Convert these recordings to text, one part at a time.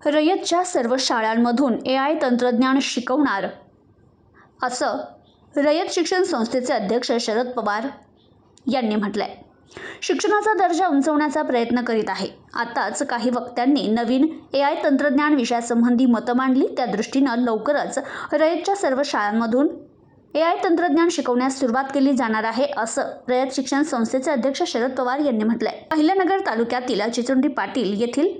रयतच्या सर्व शाळांमधून AI तंत्रज्ञान शिकवणार असं रयत शिक्षण संस्थेचे अध्यक्ष शरद पवार यांनी म्हटलंय. शिक्षणाचा दर्जा उंचवण्याचा प्रयत्न करीत आहे. आताच काही वक्त्यांनी नवीन AI तंत्रज्ञान विषयासंबंधी मतं मांडली. त्या दृष्टीनं लवकरच रयतच्या सर्व शाळांमधून AI तंत्रज्ञान शिकवण्यास सुरुवात केली जाणार आहे, असं रयत शिक्षण संस्थेचे अध्यक्ष शरद पवार यांनी म्हटलंय. अहिल्यानगर तालुक्यातील चिचुंडी पाटील येथील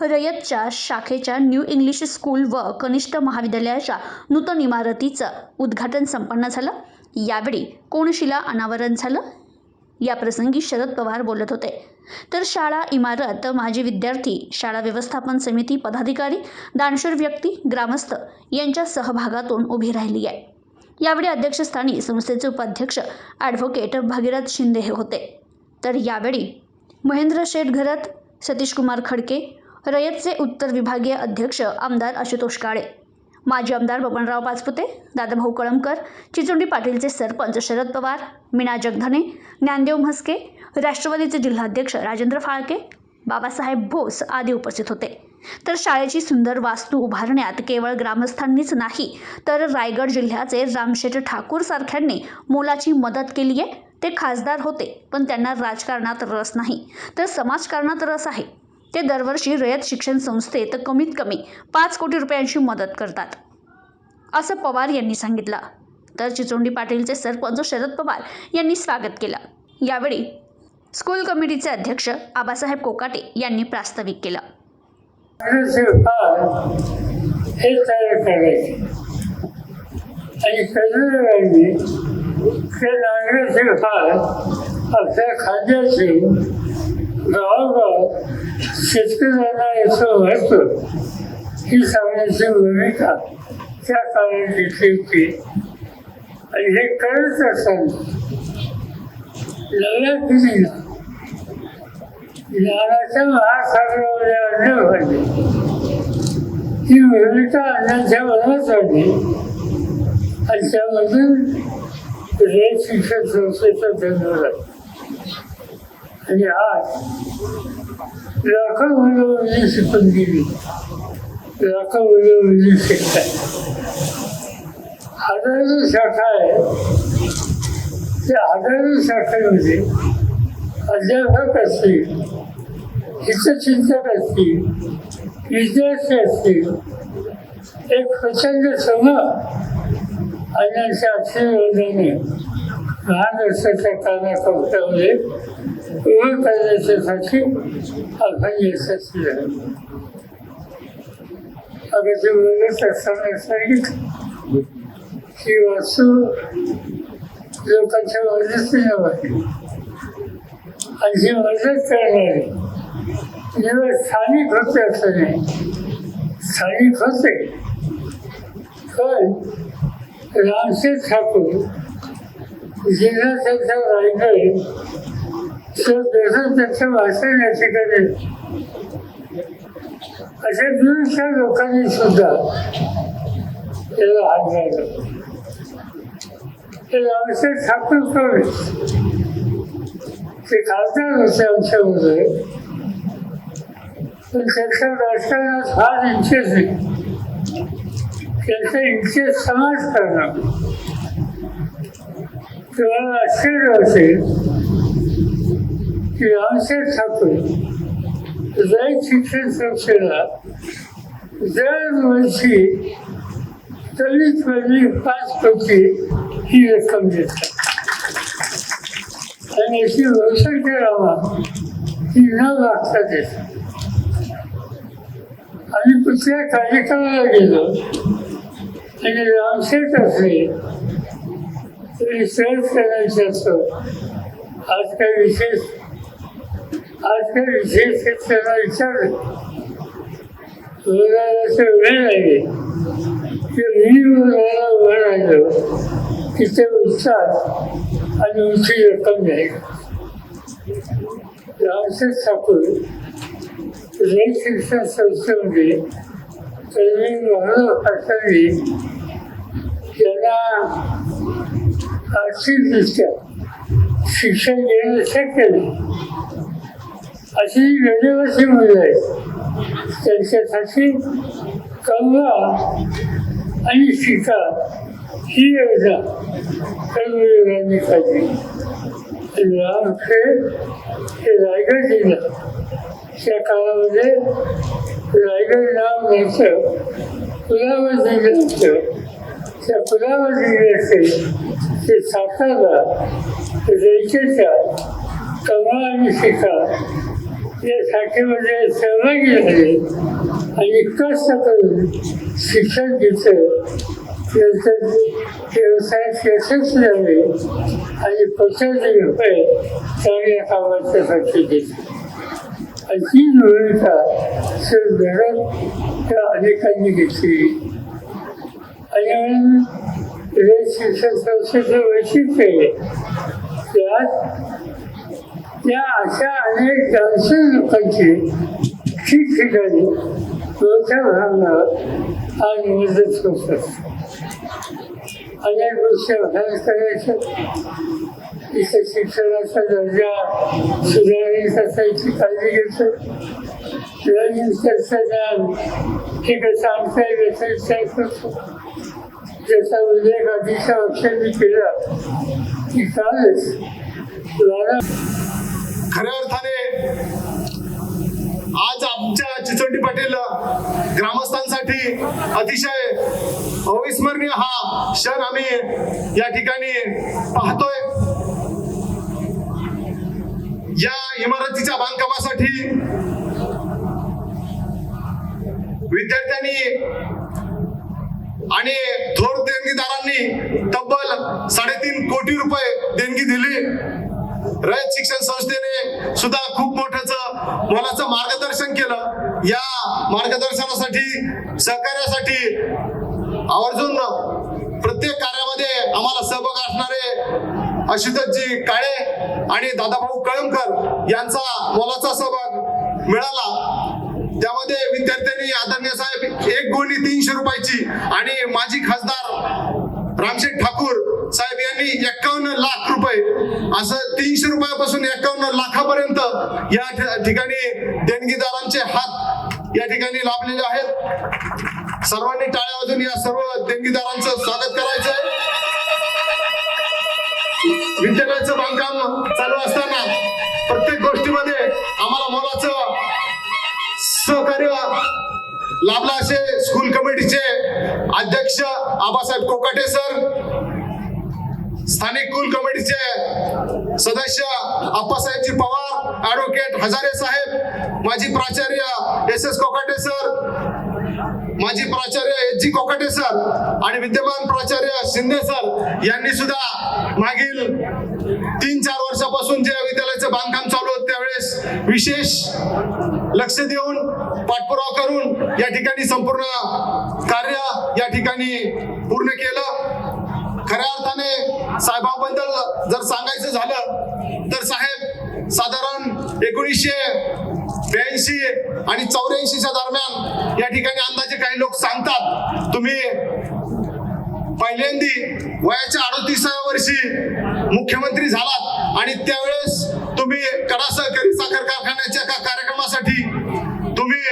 रयतच्या शाखेच्या न्यू इंग्लिश स्कूल व कनिष्ठ महाविद्यालयाच्या नूतन इमारतीचं उद्घाटन संपन्न झालं. यावेळी कोनशिला अनावरण झालं. याप्रसंगी शरद पवार बोलत होते. तर शाळा इमारत, माजी विद्यार्थी, शाळा व्यवस्थापन समिती पदाधिकारी, दानशूर व्यक्ती, ग्रामस्थ यांच्या सहभागातून उभी राहिली आहे. यावेळी अध्यक्षस्थानी संस्थेचे उपाध्यक्ष ॲडव्होकेट भगीरथ शिंदे हे होते. तर यावेळी महेंद्र शेठ घरत, सतीश कुमार खडके, रयतचे उत्तर विभागीय अध्यक्ष आमदार आशुतोष काळे, माजी आमदार बबनराव पाचपुते, दादाभाऊ कळमकर, चिचुंडी पाटीलचे सरपंच शरद पवार, मीना जगधने, ज्ञानदेव म्हस्के, राष्ट्रवादीचे जिल्हाध्यक्ष राजेंद्र फाळके, बाबासाहेब भोस आदी उपस्थित होते. तर शाळेची सुंदर वास्तू उभारण्यात केवळ ग्रामस्थांनीच नाही तर रायगड जिल्ह्याचे रामशेठ ठाकूर सारख्यांनी मोलाची मदत केली आहे. ते खासदार होते, पण त्यांना राजकारणात रस नाही तर समाजकारणात रस आहे. ते दरवर्षी रयत शिक्षण संस्थेत कमीत कमी 5 कोटी रुपयांची मदत करतात, असं पवार यांनी सांगितलं. तर चिचुंडी पाटीलचे सरपंच शरद पवार यांनी स्वागत केलं. यावेळी स्कूल कमिटीचे अध्यक्ष आबासाहेब कोकाटे यांनी प्रास्ताविक केलं. हे तयार करायचे आणि कधी ते नांगराचे फार आपल्या खाद्याचे गावागाव शेतकऱ्यांना याचं महत्त्व ही सांगण्याची भूमिका त्या काळात घेतली होती. आणि हे करत असताना नव्या पिढीला ज्ञानाच्या महासागरामध्ये आणलं पाहिजे. ही भूमिका आणण्याच्या मनात आली आणि त्यामधून रयत शिक्षण संस्थेचा जन्म झाला. आणि आज लाखो मुलं मुली शिकून गेली, लाखो मुलं मुली शिकतात. हजारो शाखा आहे, त्या हजारो शाखांमध्ये अध्यापक असतील, हितचिंतक असतील, विद्यार्थी असतील, एक प्रचंड समूह अन्यांच्या आशीर्वादाने महाराष्ट्राच्या कानाकोपऱ्यामध्ये उभं करण्याच्यासाठी आपण यशस्वी झालो. अगदी बोलत असताना सांगितलं ही वास्तू लोकांच्या मदतीने वाटली आणि ही मदत करणारी जेव्हा स्थानिक होते असं नाही, स्थानिक होते पण रामशेठ ठाकूर जिल्ह्याच्या रायगड त्याचं भाषण या ठिकाणी अशा दूरच्या लोकांनी सुद्धा त्याला हात घालला. ते रामशेठ ठाकूर कोण ते खासदार होते आमच्यामध्ये, पण त्याच्या राजकारणात फार इंटरेस्ट आहे. त्याचा इंटरेस्ट समाज करणं. तुम्हाला आश्चर्य असेल की रामशेठ ठाकूर रयत शिक्षण संस्थेला दरवर्षी कमीत कमी 5 कोटी ही रक्कम देतात. आणि याची व्यवसाय करावा ही न मागता देतात. आम्ही कुठल्या कार्यक्रमाला गेलो आणि रामशेठ असले तरी सहज करायचं असतं. आज काही विशेष त्यांना विचारलं बोलायला वेळ लागेल की मी बोलायला उभं राहिलो की ते उत्साह आणि उंची रक्कम घ्यायची. रामशेठ ठाकूर रयत शिक्षण संस्थेमध्ये तरुणी वाढवण्यासाठी त्यांना आर्थिकदृष्ट्या शिक्षण घेणं शक्य नाही. अशी वेळेवरची मुलं आहेत त्यांच्यासाठी कला आणि शिका ही योजना कर्मयोगाने काढली. रामखेड हे रायगड जिल्हा त्या काळामध्ये रायगड नाव नव्हतं, कुलाबा जिल्हा होतं. त्या कुलाबा जिल्ह्याचे ते सातारा रयतेच्या कला आणि शिका या शाखेमध्ये सहभागी झाले आणि कष्ट करून शिक्षण घेतलं. नंतर व्यवसायात यशस्वी झाले आणि ₹50 चांगल्या कामाच्यासाठी घेतले. आणि ही भूमिका शहरात त्या अनेकांनी घेतली. आणि म्हणून रयत शिक्षण संस्थेचं वैशिष्ट्य आहे त्यात त्या अशा अनेक जाणकार लोकांची ठिकठिकाणी मोठ्या प्रमाणावर आज मदत होत असते. अनेक गोष्टी अभ्यास करायचं, इथे शिक्षणाचा दर्जा सुधारण्याची असायची काळजी घेतो. नवीन तंत्रज्ञान हे कसं आमचा विचार करतो ज्याचा उल्लेख आधीच्या वर्षात मी केला की कालच खऱ्या अर्थाने आज आमच्या चिचोटी पाटील ग्रामस्थांसाठी अतिशय अविस्मरणीय हा क्षण आम्ही या ठिकाणी पाहतोय. या इमारतीच्या बांधकामासाठी विद्यार्थ्यांनी आणि थोर देणगीदारांनी तब्बल 3.5 कोटी रुपये देणगी दिली. रयत शिक्षण संस्थेने सुद्धा खूप मोलाचं मार्गदर्शन केलं. या मार्गदर्शनासाठी सहकार्यासाठी आवर्जून प्रत्येक कार्यामध्ये आम्हाला सहभाग असणारे आशुतोषजी काळे आणि दादाभाऊ कळमकर यांचा मोलाचा सहभाग मिळाला. त्यामध्ये विद्यार्थ्यांनी आदरणीय साहेब 1 गोणी 300 रुपयाची आणि माजी खासदार रामशेठ ठाकूर साहेब यांनी 51 लाख रुपये असं 300 रुपयापासून 51 लाखापर्यंत या ठिकाणी देणगीदारांचे हात या ठिकाणी लाभलेले आहेत. सर्वांनी टाळ्या वाजून या सर्व देणगीदारांचं स्वागत करायचंय. विद्यालयाचं बांधकाम चालू असताना प्रत्येक गोष्टीमध्ये आम्हाला मोलाचं सहकार्य लाभला असे स्कूल कमिटीचे अध्यक्ष आबासाहेब कोकाटे सर, स्थानिक स्कूल कमिटीचे सदस्य अप्पासाहेबजी पवार, ॲडव्होकेट हजारे साहेब, माजी प्राचार्य SS कोकाटे सर, माजी प्राचार्य HG कोकाटे सर आणि विद्यमान प्राचार्य शिंदे सर यांनी सुद्धा मागील 3-4 वर्षापासून जे विद्यालयाचं बांधकाम चालू होतं त्यावेळेस विशेष लक्ष देऊन पाठपुरावा करून या ठिकाणी संपूर्ण कार्य या ठिकाणी पूर्ण केलं. खऱ्या अर्थाने साहेबांबद्दल जर सांगायचं झालं तर साहेब साधारण 1982 आणि 84च्या दरम्यान या ठिकाणी अंदाजे काही लोक सांगतात तुम्ही पहिल्यांदी वयाच्या 38व्या वर्षी मुख्यमंत्री झालात आणि त्यावेळेस तुम्ही कडा सहकारी साखर कारखान्याच्या कार्यक्रमासाठी तुम्ही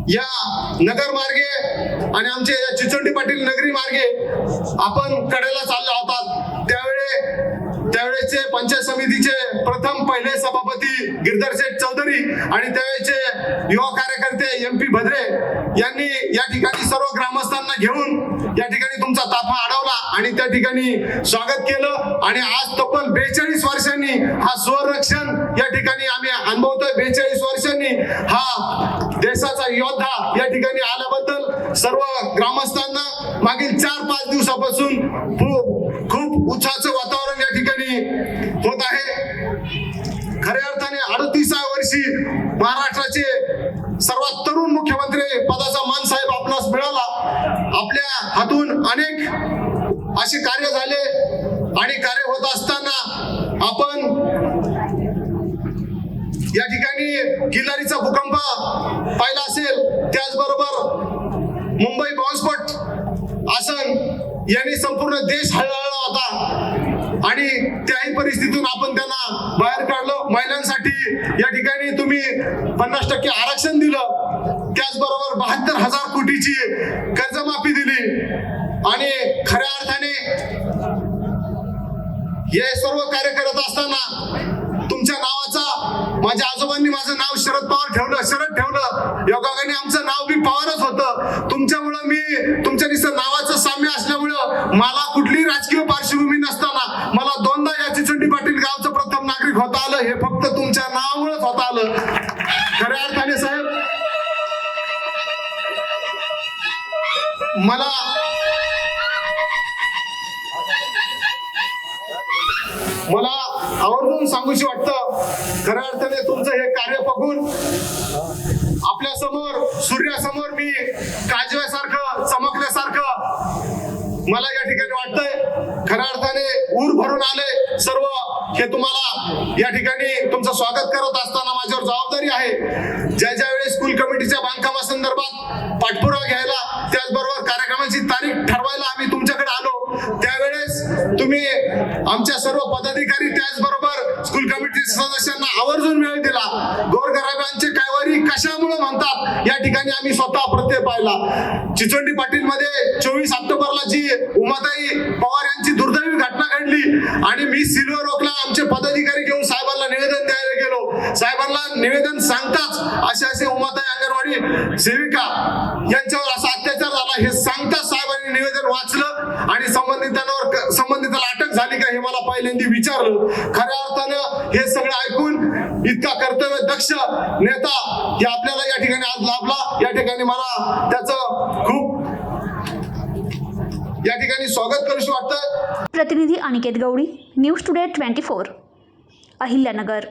या नगर मार्गे आणि आमचे या चिचोटी पाटील नगरी मार्गे आपण कडेला चालले होतात. त्यावेळेचे पंचायत समितीचे प्रथम पहिले सभापती गिरधर शेठ चौधरी आणि त्यावेळेचे युवा कार्यकर्ते MP भद्रे यांनी या ठिकाणी सर्व ग्रामस्थांना घेऊन या ठिकाणी तुमचा ताफा अडवला आणि त्या ठिकाणी स्वागत केलं. आणि आज तब्बल 42 वर्षांनी हा स्वरक्षण या ठिकाणी आम्ही अनुभवतोय. 42 वर्षांनी हा देशाचा योद्धा या ठिकाणी आल्याबद्दल सर्व ग्रामस्थांना मागील 4-5 दिवसापासून खूप उत्साहाचं वातावरण या ठिकाणी होत आहे. खऱ्या अर्थाने 38व्या वर्षी महाराष्ट्राचे सर्वात तरुण मुख्यमंत्री पदाचा मान साहेब आपणास मिळाला. आपल्या हातून अनेक असे कार्य झाले आणि कार्य होत असताना आपण या ठिकाणी किल्लारीचा भूकंप पाहिला असेल. त्याचबरोबर मुंबई बॉम्बस्फोट आसन यांनी संपूर्ण देश हळहळला होता आणि त्याही परिस्थितीतून आपण त्यांना बाहेर काढलं. महिलांसाठी या ठिकाणी तुम्ही 50% आरक्षण दिलं, त्याचबरोबर 72,000 कोटीची कर्जमाफी दिली आणि खऱ्या अर्थाने हे सर्व कार्य करत असताना तुमच्या नावाचा, माझ्या आजोबांनी माझं नाव शरद पवार ठेवलं, शरद ठेवलं, योगाने आमचं नाव बी पवारच होतं. तुमच्यामुळं मी तुमच्या नुसतं नावाचं साम्य असल्यामुळं मला कुठलीही राजकीय पार्श्वभूमी नसताना मला 2दा या चिचोंडी पाटील गावचं प्रथम नागरिक होता आलं. हे फक्त तुमच्या नावामुळेच होता आलं. खऱ्या अर्थाने साहेब, मला आवर्जून सांगूशी वाटतं, खऱ्या अर्थाने तुमचं हे कार्य बघून आपल्या समोर सूर्यासमोर मी काजव्यासारखं चमकल्यासारखं मला या ठिकाणी वाटतंय. खऱ्या अर्थाने ऊर भरून आले सर्व. हे तुम्हाला या ठिकाणी तुमचं स्वागत करत असताना माझ्यावर जबाबदारी आहे. ज्या ज्या वेळेस स्कूल कमिटीच्या बांधकामासंदर्भात पाठपुरावा घ्यायला, त्याचबरोबर कार्यक्रमाची तारीख ठरवायला आम्ही तुमच्याकडे आलो, त्यावेळेस तुम्ही आमच्या सर्व पदाधिकारी त्याचबरोबर स्कूल कमिटी सदस्यांना आवर्जून वेळ दिला. गोरगरिबांचे कैवारी कशामुळे म्हणतात या ठिकाणी आम्ही स्वतः प्रत्यय पाहिला. चिचोंडी पाटील मध्ये 24 ऑक्टोबरला जी उमाताई पवार यांची दुर्दैवी घटना घडली आणि मी सिल्वर ओकला आमचे पदाधिकारी घेऊन साहेबांना निवेदन द्यायला गेलो. साहेबांना निवेदन सांगताच असे उमाताई अंगणवाडी सेविका यांच्यावर असा अत्याचार झाला हे सांगताच साहेबांनी निवेदन वाचलं आणि संबंधिताला अटक झाली का हे मला पहिल्यांदा विचारलं. खऱ्या अर्थानं हे सगळं ऐकून इतका कर्तव्य दक्ष नेता हे आपल्याला या ठिकाणी आज लाभला. या ठिकाणी मला त्याचं खूप या ठिकाणी स्वागत करूशी वाटतं. प्रतिनिधी अनिकेत गवळी, न्यूज टुडे 24, अहिल्यानगर.